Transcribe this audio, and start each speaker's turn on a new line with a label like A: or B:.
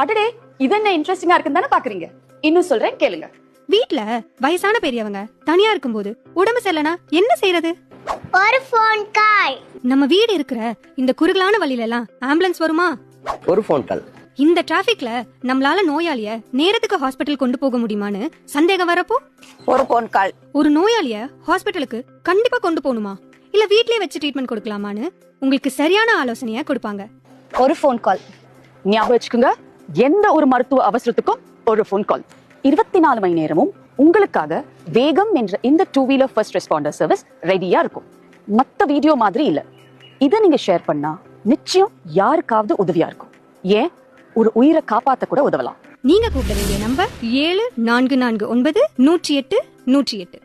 A: அடடே, இது என்ன இன்ட்ரெஸ்டிங்கா இருக்குன்னு தானே பாக்குறீங்க? இன்னும் சொல்றேன் கேளுங்க.
B: வீட்ல வயசான பெரியவங்க தனியா இருக்கும்போது உடம்பு சரியில்லைனா என்ன செய்யறது?
C: ஒரு ஃபோன் கால்.
B: நம்ம வீடு இருக்கிற இந்த குறுகலான வழியில எல்லாம் ஆம்புலன்ஸ் வருமா?
D: ஒரு ஃபோன் கால்.
B: இந்த டிராபிக்ல நம்மளால நோயாளிய நேரத்துக்கு ஹாஸ்பிட்டல் கொண்டு போக முடியுமான்னு சந்தேகம் வரப்போ
E: ஒரு ஃபோன் கால்.
B: ஒரு நோயாளிய ஹாஸ்பிட்டலுக்கு கண்டிப்பா கொண்டு போகணுமா இல்ல வீட்லயே வச்சு ட்ரீட்மெண்ட் கொடுக்கலாமான்னு உங்களுக்கு சரியான ஆலோசனைய கொடுப்பாங்க.
E: ஒரு ஃபோன் கால்.
A: ஞாபகம் வச்சுக்கோங்க, எந்த ஒரு மருத்துவ அவசரத்துக்கும் ஒரு ஃபோன் கால். 24 மணி நேரமும் உங்களுக்காக வேகம் என்ற இந்த 2 வீலர் ஃபர்ஸ்ட் ரெஸ்பாண்டர் சர்வீஸ் ரெடியா இருக்கும். மத்த வீடியோ மாதிரி இல்ல. இதை நீங்க ஷேர் பண்ணா நிச்சயம் யாருக்காவது உதவியா இருக்கும். ஏன், ஒரு உயிரை காப்பாத்த கூட உதவலாம்.
B: நீங்க கூப்பிட வேண்டிய நம்பர் 7449 108 108.